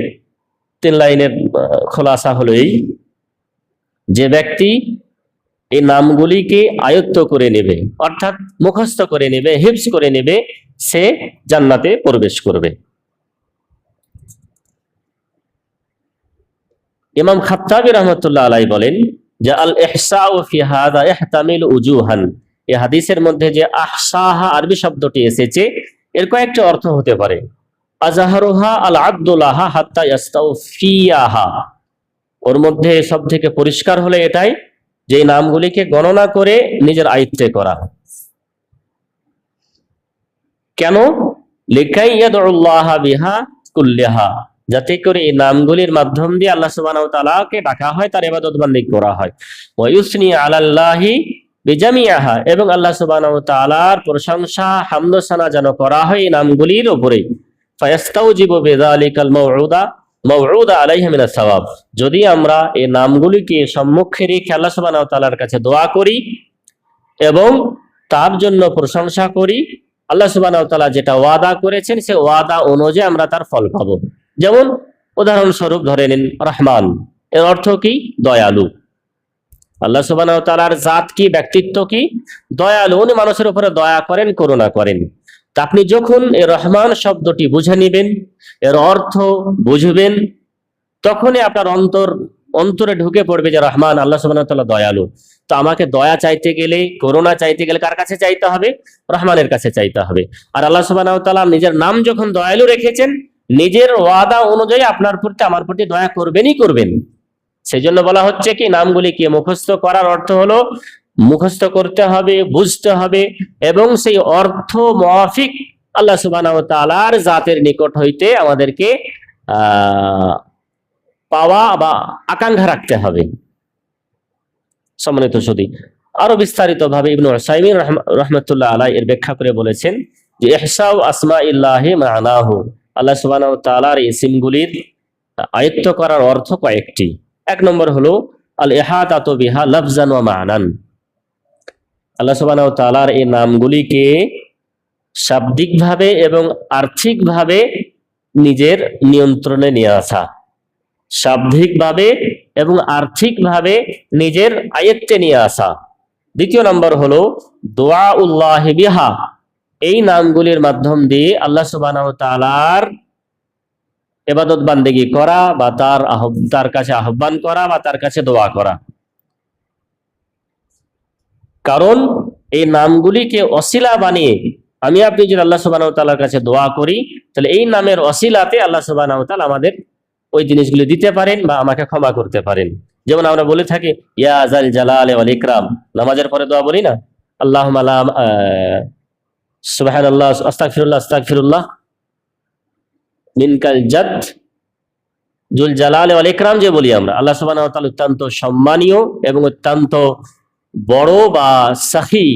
3 লাইনের খোলাসা হলো এই, যে ব্যক্তি এই নামগুলিকে আয়ত্ত করে নেবে, অর্থাৎ মুখস্থ করে নেবে, হিফজ করে নেবে, সে জান্নাতে প্রবেশ করবে। ইমাম খাত্তাবী রাহমাতুল্লাহ আলাইহি বলেন যে আল ইহসাউ ফি হাযা ইহতামিল উজুহান, এই হাদিসের মধ্যে যে আহসাহা আরবি শব্দটি এসেছে, এর কয়েকটি অর্থ হতে পারে। আযহারুহা আল আব্দুল্লাহা হাত্তা ইয়াস্তাউফিয়াহা, ওর মধ্যে সব থেকে পরিষ্কার হলে এটাই যে নামগুলিকে গণনা করে নিজের আয়ত্তে করা। কেন? লিকাই ইয়াদউল্লাহ বিহা কুল্লিহা, যাতে করে এই নামগুলির মাধ্যম দিয়ে আল্লাহ সুবহানাহু ওয়া তাআলাকে ডাকা হয়, তার ইবাদত বন্দেগী করা হয়। ওয়া ইউসনি আলাল্লাহি বিজামিআহা, এবং আল্লাহ সুবহানাহু ওয়া তাআলার প্রশংসা হামদ সানা যেন করা হয় এই নামগুলির উপরে। ফায়াস্তাউজিবু বিযালিকাল মাউউদা আলাইহি মিনাস সাওয়াব, যদি আমরা এই নামগুলিকে সম্মুখে রেখে আল্লাহ সুবহানাহু ওয়া তাআলার কাছে দোয়া করি এবং তার জন্য প্রশংসা করি, আল্লাহ সুবহানাহু ওয়া তাআলা যেটা ওয়াদা করেছেন সে ওয়াদা অনুযায়ী আমরা তার ফল পাবো। যেমন উদাহরণস্বরূপ ধরে নিন রহমান, এর অর্থ কি? দয়ালু। আল্লাহ সুবহানাহু ওয়া তাআলার জাত কি, ব্যক্তিত্ব কি? দয়ালু, উনি মানুষের উপরে দয়া করেন, করুণা করেন। তা আপনি যখন এই রহমান শব্দটি বুঝে নিবেন, এর অর্থ বুঝবেন, তখনই আপনার অন্তরে ঢুকে পড়বে যে রহমান, আল্লাহ সুবহানাহু ওয়া তাআলা দয়ালু। তো আমাকে দয়া চাইতে গেলে, করুণা চাইতে গেলে কার কাছে চাইতে হবে? রহমানের কাছে চাইতে হবে। আর আল্লাহ সুবহানাহু ওয়া তাআলা নিজের নাম যখন দয়ালু রেখেছেন, নিজের ওয়াদা অনুযায়ী আপনার প্রতি, আমার প্রতি দয়া করবেনই করবেন। সেই জন্য বলা হচ্ছে কি নামগুলিকে মুখস্থ করার অর্থ হলো মুখস্থ করতে হবে, বুঝতে হবে এবং সেই অর্থ মুআফিক আল্লাহ সুবহানাহু ওয়া তাআলার জাতের নিকট হইতে আমাদেরকে পাওয়া বা আকাঙ্ক্ষা রাখতে হবে। সম্মানিত সুধী, আরো বিস্তারিত ভাবে ইবনে উসাইমিন রাহমাতুল্লাহ আলাইহি এর ব্যাখ্যা করে বলেছেন যে ইহসাউ আসমাইল্লাহি মা'নাহু, আল্লাহ সুবহানাহু ওয়া তাআলার ইসিমগুলির আয়ত্ত করার অর্থ কয়েকটি। এক নম্বর হলো আল ইহাতাতু বিহা লাফজান ওয়া মা'নান, আল্লাহ সুবহানাহু ওয়া তাআলার এই নামগুলিকে শাব্দিকভাবে এবং আর্থিকভাবে নিজের নিয়ন্ত্রণে নিয়ে আসা, শাব্দিকভাবে এবং আর্থিকভাবে নিজের আয়ত্তে নিয়ে আসা। দ্বিতীয় নম্বর হলো দুআউল্লাহি বিহা, এই নামগুলির মাধ্যম দিয়ে আল্লাহ সুবহানাহু ওয়া তাআলার ইবাদত বান্দেগি করা বা তার কাছে আহ্বান করা বা তার কাছে দোয়া করা। কারণ এই নামগুলিকে ওসিলা বানিয়ে আমি আপনি যদি আল্লাহ সুবহানাহু ওয়া তাআলার কাছে দোয়া করি, তাহলে এই নামের ওসিলাতে আল্লাহ সুবহানাহু ওয়া তাআলা আমাদের ওই জিনিসগুলো দিতে পারেন বা আমাকে ক্ষমা করতে পারেন। যেমন আমরা বলে থাকি ইয়া যাল জালালি ওয়াল ইকরাম, নামাজের পরে দোয়া বলি না, আল্লাহুম্মা লা সুবহানাল্লাহ আস্তাগফিরুল্লাহ আস্তাগফিরুল্লাহ মিনকাল জাদ জুল জালালি ওয়াল ইকরাম, যে বলি আমরা, আল্লাহ সুবহানাহু ওয়া তাআলা অত্যন্ত সম্মানীয় এবং অত্যন্ত বড় বা সাখী,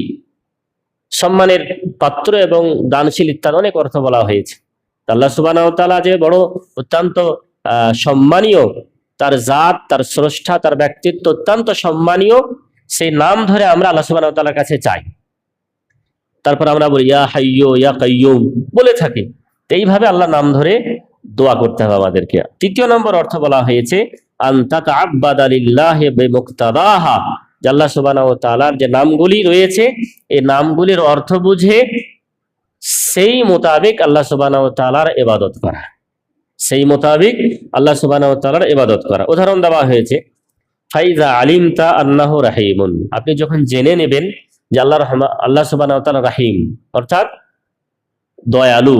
সম্মানের পাত্র এবং দানশীল ইত্যাদি অনেক অর্থ বলা হয়েছে। আল্লাহ সুবহানাহু ওয়া তাআলা যে বড় অত্যন্ত সম্মানীয়, তার জাত, তার স্রষ্টা, তার ব্যক্তিত্ব অত্যন্ত সম্মানীয়, সেই নাম ধরে আমরা আল্লাহ সুবহানাহু ওয়া তাআলার কাছে চাই। তারপর আমরা বলি ইয়া হাইয়্যু ইয়া কাইয়্যুম বলে থাকি। এইভাবে আল্লাহ নাম ধরে দোয়া করতে হবে আমাদেরকে। তৃতীয় নম্বর অর্থ বলা হয়েছে আন তাতাআব্বাদা লিল্লাহি বিমুক্তাদাহা, যে আল্লাহ সুবহানাহু ওয়া তাআলার যে নামগুলি রয়েছে এই নামগুলির অর্থ বুঝে সেই মোতাবেক আল্লাহ সুবহানাহু ওয়া তাআলার ইবাদত করা, সেই মোতাবেক আল্লাহ সুবহানাহু ওয়া তাআলার ইবাদত করা। উদাহরণ দেওয়া হয়েছে ফাইজা আলিমতা আন্নাহু রাহিমুন, আপনি যখন জেনে নেবেন যে আল্লাহ সুবহানাহু ওয়া তাআলা রাহিম, অর্থাৎ দয়ালু,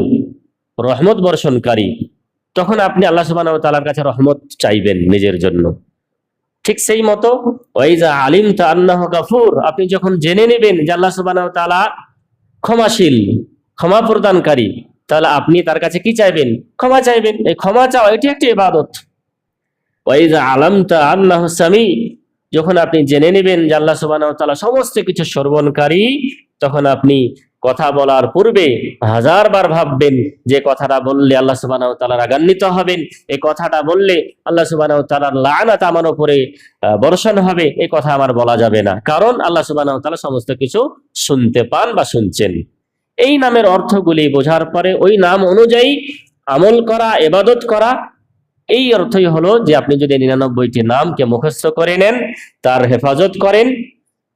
রহমত বর্ষণকারী, তখন আপনি আল্লাহ সুবহানাহু ওয়া তাআলার কাছে রহমত চাইবেন নিজের জন্য। ঠিক সেই মতো ওয়াইজা আলিমতা আন্নাহু গাফুর, আপনি যখন জেনে নেবেন যে আল্লাহ সুবহানাহু ওয়া তাআলা ক্ষমাশীল, ক্ষমা প্রদানকারী, তাহলে আপনি তার কাছে কি চাইবেন? ক্ষমা চাইবেন। এই ক্ষমা চাওয়া এটি একটি ইবাদত। ওয়াইজা আলামতা আন্নাহু সামি, যখন আপনি জেনে নেবেন যে আল্লাহ সুবহানাহু ওয়া তাআলা সমস্ত কিছু শ্রবণকারী, তখন আপনি কথা বলার পূর্বে 1000 বার ভাববেন যে কথাটা বললে আল্লাহ সুবহানাহু ওয়া তাআলা রাগান্বিত হবেন, এই কথাটা বললে আল্লাহ সুবহানাহু ওয়া তাআলার লাআনাত আমার উপরে বর্ষণ হবে, এই কথা আমার বলা যাবে না, কারণ আল্লাহ সুবহানাহু ওয়া তাআলা সমস্ত কিছু শুনতে পান বা শুনছেন। এই নামের অর্থগুলি বোঝার পরে ওই নাম অনুযায়ী আমল করা, ইবাদত করা, এই অর্থই হলো যে আপনি যদি 99টি নামকে মুখস্থ করে নেন, তার হেফাজত করেন,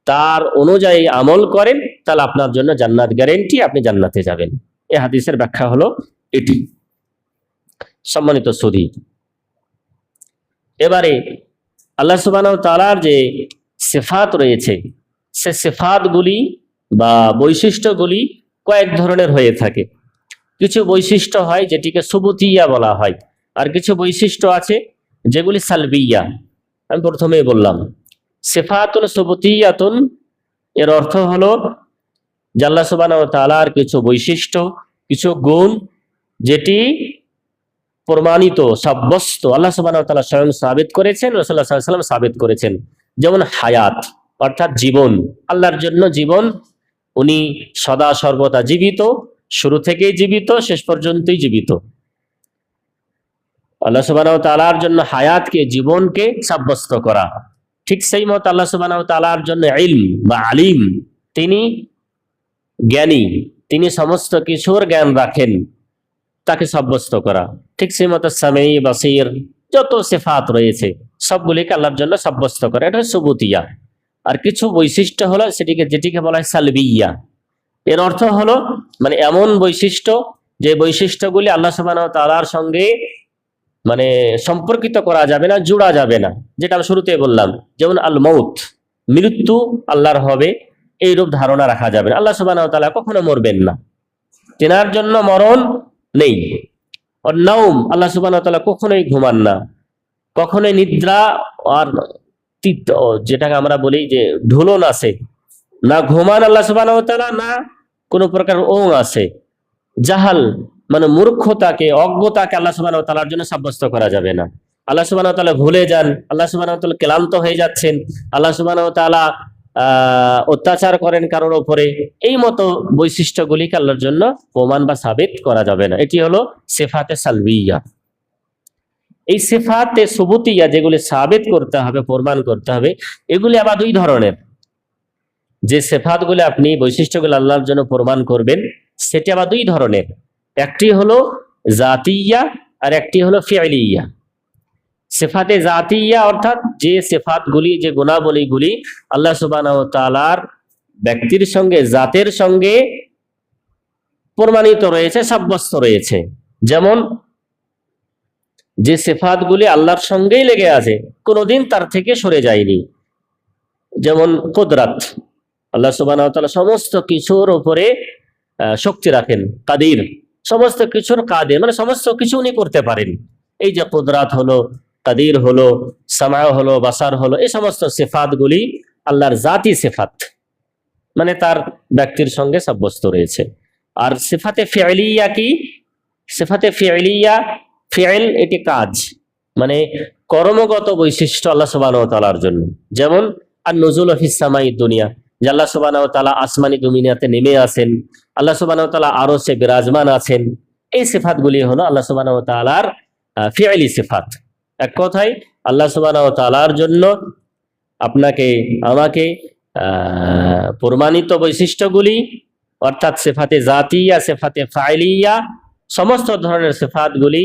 তার অনুযায়ী আমল করেন, তাহলে আপনার জন্য জান্নাত গ্যারেন্টি, আপনি জান্নাতে যাবেন। এই হাদিসের ব্যাখ্যা হলো এটি। সম্মানিত সুধী, এবারে আল্লাহ সুবহানাহু ওয়া তাআলার যে সিফাত রয়েছে, সে সিফাতগুলি বা বৈশিষ্ট্যগুলি কয়েক ধরনের হয়ে থাকে। কিছু বৈশিষ্ট্য হয় যেটিকে সুবুতিয়া বলা হয়, আর কিছু বৈশিষ্ট্য আছে যেগুলি সালবিয়া। আমি প্রথমেই বললাম সিফাতুন সুবুতিয়াতুন, এর অর্থ হলো যে আল্লাহ সুবহানাহু ওয়া তাআলার কিছু বৈশিষ্ট্য, কিছু গুণ যেটি প্রমাণিত, সাব্যস্ত, আল্লাহ সুবহানাহু ওয়া তাআলা স্বয়ং সাবিত করেছেন, রাসূলুল্লাহ সাল্লাল্লাহু আলাইহি ওয়াসাল্লাম সাবিত করেছেন। যেমন হায়াত, অর্থাৎ জীবন, আল্লাহর জন্য জীবন, উনি সদা সর্বদা জীবিত, শুরু থেকেই জীবিত, শেষ পর্যন্তই জীবিত। আল্লাহ সুবহানাহু ওয়া তাআলার জন্য হায়াতকে, জীবনকে সাব্যস্ত করা। ঠিক সেই মত আল্লাহ সুবহানাহু ওয়া তাআলার জন্য ইলম বা আলিম, তিনি জ্ঞানী, তিনি সমস্ত কিছুর জ্ঞান রাখেন, তাকে সাব্যস্ত করা। ঠিক সেই মতো সামি, বাসির, যত সিফাত রয়েছে সবগুলিকে আল্লাহর জন্য সাব্যস্ত করা, এটা সুবুতিয়া। আর কিছু বৈশিষ্ট্য হলো যেটিকে বলা হয় সালবিয়া। এর অর্থ হলো মানে এমন বৈশিষ্ট্য যে বৈশিষ্ট্যগুলি আল্লাহ সুবহানাহু ওয়া তাআলার সঙ্গে মানে সম্পর্কিত করা যাবে না, জোড়া যাবে না, যেটা আমি শুরুতে বললাম। যেমন আল মউত, মৃত্যু আল্লাহর হবে, এইরূপ ধারণা রাখা যাবে না। আল্লাহ সুবহানাহু ওয়া তাআলা কখনো মরবেন না, তেনার জন্য মরণ নেই। আর নাউম, আল্লাহ সুবহানাহু ওয়া তাআলা কখনোই ঘুমান না, কখনোই নিদ্রা আর যেটাকে আমরা বলি যে ঢুলন আছে, না ঘুমান আল্লাহ সুবহানাহু ওয়া তাআলা, না কোনো প্রকার ওং আছে। জাহাল মানে মূর্খতাকে, অজ্ঞতাকে আল্লাহ সুবহানাহু ওয়া তাআলার জন্য সাব্যস্ত করা যাবে না। আল্লাহ সুবহানাহু ওয়া তাআলা ভুলে যান, আল্লাহ সুবহানাহু ওয়া তাআলা ক্লান্ত হয়ে যাচ্ছেন, আল্লাহ সুবহানাহু ওয়া তাআলা অত্যাচার করেন কারোর উপরে, এই মতো বৈশিষ্ট্যগুলিকে আল্লাহর জন্য প্রমাণ বা সাবিত করা যাবে না। এটি হলো সিফাতে সালবিয়া। এই সিফাতে সুবুতিয়া যেগুলি সাবিত করতে হবে, প্রমাণ করতে হবে, এগুলি আবার দুই ধরনের। যে সিফাতগুলি আপনি বৈশিষ্ট্যগুলো আল্লাহর জন্য প্রমাণ করবেন সেটি আবার দুই ধরনের। একটি হলো জাতিয়া আর একটি হলো ফি'লিয়া। সিফাতে জাতিয়া অর্থাৎ যে সিফাতগুলি, যে গুণাবলীগুলি আল্লাহ সুবহানাহু ওয়া তাআলার ব্যক্তির সঙ্গে, জাতের সঙ্গে প্রমাণিত রয়েছে, সাব্যস্ত রয়েছে। যেমন যে সিফাতগুলি আল্লাহর সঙ্গেই লেগে আছে, কোনোদিন তার থেকে সরে যায়নি। যেমন কুদরাত, আল্লাহ সুবহানাহু ওয়া তাআলা সমস্ত কিছুর উপরে শক্তি রাখেন, কাদির, সমস্ত কিছুর কাদের, মানে সমস্ত কিছু উনি করতে পারেন। এই যে কুদরাত হলো, কাদির হলো, সামা হলো, বাসার হলো, এই সমস্ত সিফাতগুলি আল্লাহর জাতি সিফাত, মানে তার ব্যক্তির সঙ্গে সাব্যস্ত রয়েছে। আর সিফাতে ফি'লিয়া কি? সিফাতে ফি'লিয়া, ফি'ল এটি কাজ, মানে কর্মগত বৈশিষ্ট্য আল্লাহ সুবহানাহু ওয়া তাআলার জন্য। যেমন আর নুজুলু ফিস সামাই দুনিয়া, যে আল্লাহ সুবহানাহু ওয়া তাআলা আসমানি দুনিয়াতে নেমে আসেন, আল্লাহ সুবহানাহু ওয়া তাআলা আরশে বিরাজমান আছেন। এই সিফাতগুলি হলো আল্লাহ সুবহানাহু ওয়া তাআলার ফি'লি সিফাত। এক কথায় আল্লাহ সুবহানাহু ওয়া তাআলার জন্য আপনাকে আমাকে প্রমাণিত বৈশিষ্ট্যগুলি অর্থাৎ সিফাতে জাতিয়া, সিফাতে ফাইলিয়া, সমস্ত ধরনের সিফাতগুলি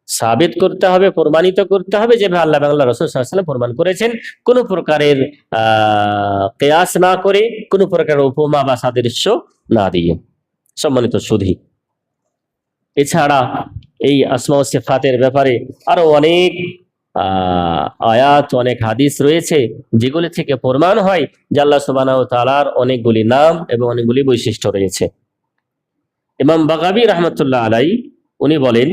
সাবিত করতে হবে, প্রমাণিত করতে হবে, যেভাবে আল্লাহ এবং আল্লাহ রাসূল সাল্লাল্লাহু আলাইহি ওয়াসাল্লাম প্রমাণ করেছেন, কোনো প্রকারের কিয়াস না করে, কোনো প্রকারের উপমা বা সাদৃশ্য না দিয়ে। সম্মানিত সুধী, এছাড়া এই আসমা ও সিফাতের ব্যাপারে আরো অনেক আয়াত, অনেক হাদিস রয়েছে যেগুলি থেকে প্রমাণ হয় যে আল্লাহ সুবহানাহু ওয়া তাআলার অনেকগুলি নাম এবং অনেকগুলি বৈশিষ্ট্য রয়েছে। ইমাম বাগাবী রাহমাতুল্লাহ আলাইহি উনি বলেন,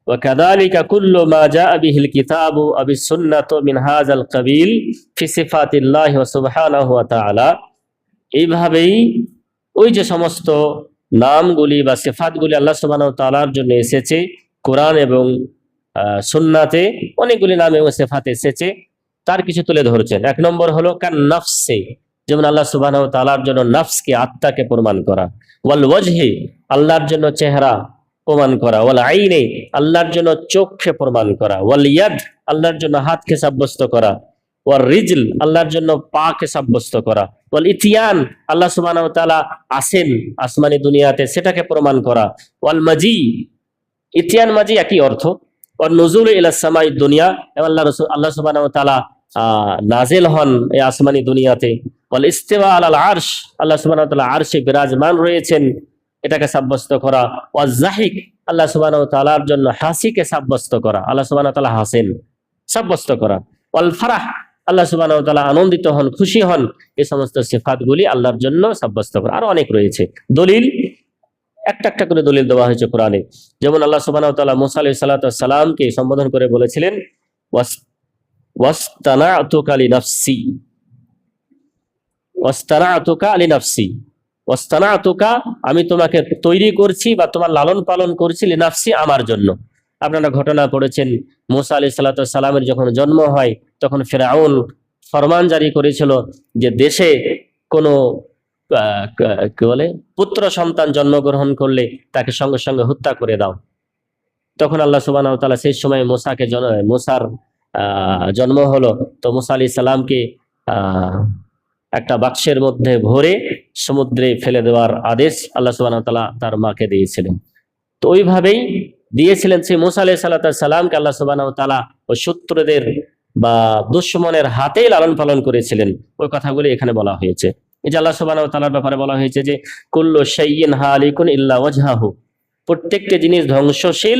ওয়া কাযালিকা কুল্লু মা জাআ বিহিল কিতাবু আও বিস সুন্নাতু মিন হাযাল কাবিল ফি সিফাতিল্লাহি ওয়া সুবহানাহু ওয়া তাআলা। এইভাবেই ওই যে সমস্ত নামগুলি বা সিফাতগুলি আল্লাহ সুবহানাহু ওয়া তাআলার জন্য এসেছে কোরআন এবং সুন্নাতে, অনেকগুলি নাম এবং সিফাত এসেছে, তার কিছু তুলে ধরছেন। এক নম্বর হলো কান নাফসে, যেমন আল্লাহ সুবহানাহু ওয়া তাআলার জন্য নাফসকে, আত্মাকে প্রমাণ করা। ওয়াল ওয়াজহি, আল্লাহর জন্য চেহারা প্রমাণ করা। ওয়াল আইনে, আল্লাহর জন্য চোখকে প্রমাণ করা। ওয়াল ইয়াদ, আল্লাহর জন্য হাতকে সাব্যস্ত করা। ওয়াল রিজল, আল্লাহর জন্য পাকে সাব্যস্ত করা। ওয়াল ইতিয়ান, আল্লাহ সুবহানাহু ওয়া তাআলা আসেন আসমানি দুনিয়াতে, সেটাকে প্রমাণ করা। ওয়াল মাজি, ইতিয়ান মাজি একই অর্থ। ওয়াল নুজুল ইলা সামাই দুনিয়া, এবং আল্লাহ সুবহানাহু ওয়া তাআলা নাজিল হন এই আসমানি দুনিয়াতে। ওয়াল ইস্তিওয়া আলাল আরশ, আল্লাহ সুবহানাহু ওয়া তাআলা আরশে বিরাজমান রয়েছেন, এটাকে সাব্যস্ত করা। ওয়াজ জাহিক, আল্লাহ সুবহানাহু ওয়া তাআলার জন্য হাসিকে সাব্যস্ত করা, আল্লাহ সুবহানাহু ওয়া তাআলা হাসেন, সাব্যস্ত করা। ওয়াল ফারাহ, আল্লাহ সুবহানাহু ওয়া তাআলা আনন্দিত হন, খুশি হন, এই সমস্ত সিফাতগুলি আল্লাহর জন্য সাব্যস্ত করা। আরো অনেক রয়েছে দলিল, একটা একটা করে দলিল দেওয়া হয়েছে কোরআনে। যেমন আল্লাহ সুবহানাহু ওয়া তাআলা মুসা আলাইহিস সালাতু ওয়াস সালামকে সম্বোধন করে বলেছিলেন, ওয়াসতানাতুকা লিনাফসি, ওয়াসতানাতুকা লিনাফসি, ওয়াসতানাতুকা, আমি তোমাকে তৈরি করছি বা তোমার লালন পালন করছি, লিনাফসি, আমার জন্য। আপনারা ঘটনা পড়েছেন, মুসা আলাইহিস সালাতু ওয়াস সালামের যখন জন্ম হয় তখন ফিরআউন ফরমান জারি করেছিল যে দেশে কোনো কি বলে পুত্র সন্তান জন্মগ্রহণ করলে তাকে সঙ্গে সঙ্গে হত্যা করে দাও। তখন আল্লাহ সুবহানাহু ওয়া তাআলা সেই সময় মুসার জন্ম হলো, তো মুসা আলাইহিস সালামকে একটা বাক্সের মধ্যে ভরে সমুদ্রে ফেলে দেওয়ার আদেশ আল্লাহ সুবহানাহু ওয়া তাআলা তার মাকে দিয়েছিলেন। তো ওইভাবেই দিয়েছিলেন, সেই মুসা আলাইহিস সালামকে আল্লাহ সুবহানাহু ওয়া তাআলা ওই শত্রুদের বা দুশমনের হাতেই লালন পালন করেছিলেন। ওই কথাগুলি এখানে বলা হয়েছে। এই যে আল্লাহ সুবহানাহু ওয়া তাআলার ব্যাপারে বলা হয়েছে যে কুল্লু শাইইন হালিকুন ইল্লা ওয়াজহাহু, প্রত্যেকটা জিনিস ধ্বংসশীল,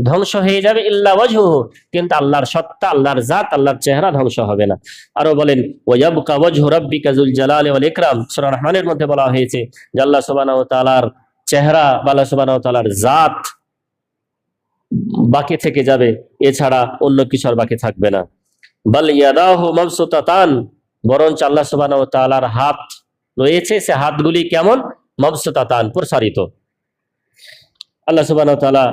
ধ্বংস হয়ে যাবে, ইল্লা ওয়াজহুহু, কিন্তু আল্লাহর সত্তা, আল্লাহর জাত, আল্লাহর চেহারা ধ্বংস হবে না। আরো বলেন ওয়ায়াবকা ওয়াজহু রাব্বিকা যুল জালালি ওয়াল ইকরাম, সূরা রহমানের মধ্যে বলা হয়েছে যে আল্লাহ সুবহানাহু ওয়া তাআলার চেহারা বা আল্লাহ সুবহানাহু ওয়া তাআলার জাত বাকি থেকে যাবে, এছাড়া অন্য কিছু আর বাকি থাকবে না। বাল ইয়াদাহু মাবসুতাতান, বরঞ্চ আল্লাহ সুবহানাহু ওয়া তাআলার হাত রয়েছে, সে হাতগুলি কেমন? মাবসুতাতান, প্রসারিত। আল্লাহ সুবহানাহু ওয়া তাআলা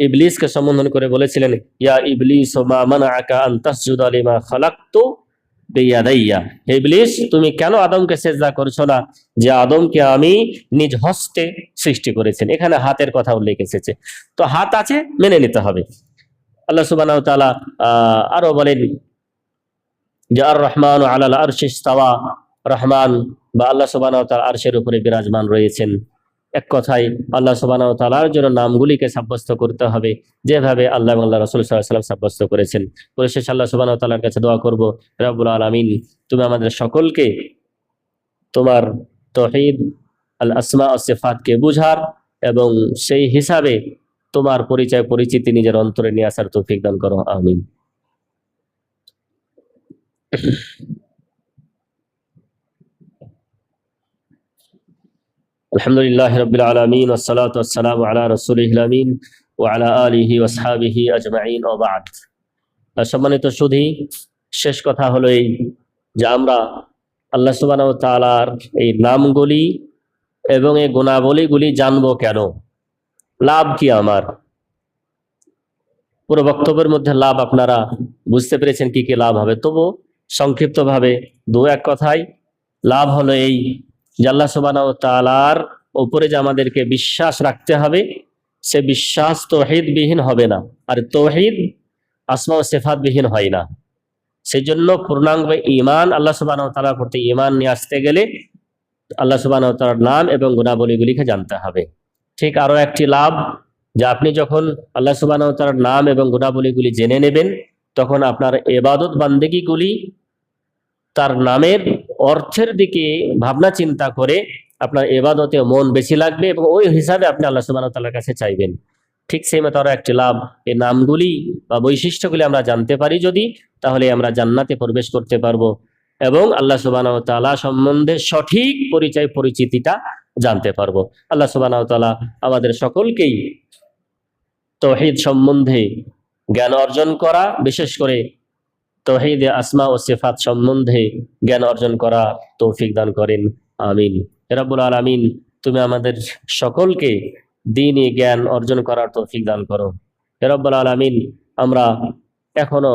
ইবলিসকে সম্বোধন করে বলেছিলেন, ইয়া ইবলিস মা মানাআকা আন তাসজুদা লিমা খালাকতু বিয়াদাইয়া, হে ইবলিস তুমি কেন আদমকে সিজদা করছো না, যে আদমকে আমি নিজ হস্তে সৃষ্টি করেছেন। এখানে হাতের কথা উল্লেখ এসেছে, তো হাত আছে, মেনে নিতে হবে। আল্লাহ সুবহানাহু ওয়া তাআলা আরো বলেন যে আর রহমান আলাল আরশি ইস্তাওয়া, রহমান বা আল্লাহ সুবহানাহু ওয়া তাআলা আরশের উপরে বিরাজমান রয়েছেন। এক কথায় আল্লাহ সুবহানাহু ওয়া তাআলার জন্য নামগুলিকে সাব্যস্ত করতে হবে যেভাবে আল্লাহ এবং আল্লাহ রাসূল সাল্লাল্লাহু আলাইহি ওয়াসাল্লাম সাব্যস্ত করেছেন। পরিশেষে আল্লাহ সুবহানাহু ওয়া তাআলার কাছে দোয়া করব, রব্বুল আলামিন তুমি আমাদের সকলকে তোমার তাওহীদ আল আসমা ওয়াস সিফাতকে বুঝার এবং সেই হিসাবে তোমার পরিচয় পরিচিতি নিজের অন্তরে নিয়ে আসার তৌফিক দান করো, আমিন। আলহামদুলিল্লাহ রাব্বিল আলামিন ওয়াসসালাতু ওয়াসসালামু আলা রাসূলিল আমিন ওয়া আলা আলিহি ওয়া আসহাবিহি আজমাইন ওয়া বা'দ। সম্মানিত সুধী, শেষ কথা হলো এই যে আমরা আল্লাহ সুবহানাহু ওয়া তাআলার এই নামগুলি এবং এই গুণাবলীগুলি জানবো কেন, লাভ কি আমার। পুরো বক্তব্যের মধ্যে লাভ আপনারা বুঝতে পেরেছেন কি কি লাভ হবে, তবু সংক্ষিপ্তভাবে দু এক কথায় লাভ হলো এই যে আল্লাহ সুবহানাহু ওয়া তাআলার উপরে যে আমাদেরকে বিশ্বাস রাখতে হবে, সে বিশ্বাস তাওহীদ বিহীন হবে না, আর তাওহীদ আসমা ও সিফাত বিহীন হয় না। সেই জন্য পূর্ণাঙ্গ ঈমান, আল্লাহ সুবহানাহু ওয়া তাআলার প্রতি ঈমান নিয়ে আসতে গেলে আল্লাহ সুবহানাহু ওয়া তাআলার নাম এবং গুণাবলীগুলিকে জানতে হবে। ঠিক আরো একটি লাভ, যে আপনি যখন আল্লাহ সুবহানাহু ওয়া তাআলার নাম এবং গুণাবলীগুলি জেনে নেবেন, তখন আপনার ইবাদত বান্দেগীগুলি তার নামের অর্থের দিকে ভাবনা চিন্তা করে আপনার ইবাদতে মন বেশি লাগবে এবং ওই হিসাবে আপনি আল্লাহ সুবহানাহু ওয়া তাআলার কাছে চাইবেন। ঠিক সেই মতো আরো একটি লাভ, এই নামগুলি বা বৈশিষ্ট্যগুলি আমরা জানতে পারি যদি, তাহলে আমরা জান্নাতে প্রবেশ করতে পারবো এবং আল্লাহ সুবহানাহু ওয়া তাআলা সম্বন্ধে সঠিক পরিচয় পরিচিতিটা জানতে পারবো। আল্লাহ সুবহানাহু ওয়া তাআলা আমাদের সকলকেই তাওহীদ সম্বন্ধে জ্ঞান অর্জন করা, বিশেষ করে তাওহীদে আসমা ও সিফাত সম্বন্ধে জ্ঞান অর্জন করা তৌফিক দান করেন, আমিন। রব্বুল আলামিন তুমি আমাদের সকলকে দ্বীনি জ্ঞান অর্জন করার তৌফিক দান করো। রব্বুল আলামিন আমরা এখনো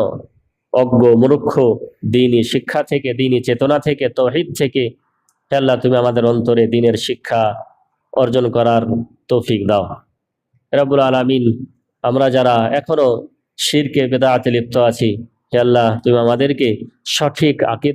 অজ্ঞ মূর্খ, দ্বীনি শিক্ষা থেকে, দ্বীনি চেতনা থেকে, তাওহীদ থেকে, হে আল্লাহ তুমি আমাদের অন্তরে দ্বীনের শিক্ষা অর্জন করার তৌফিক দাও। রব্বুল আলামিন আমরা যারা এখনো শিরকে বেদাতে লিপ্ত আছি, হে আল্লাহ তুমি আমাদেরকে সঠিক আকীদা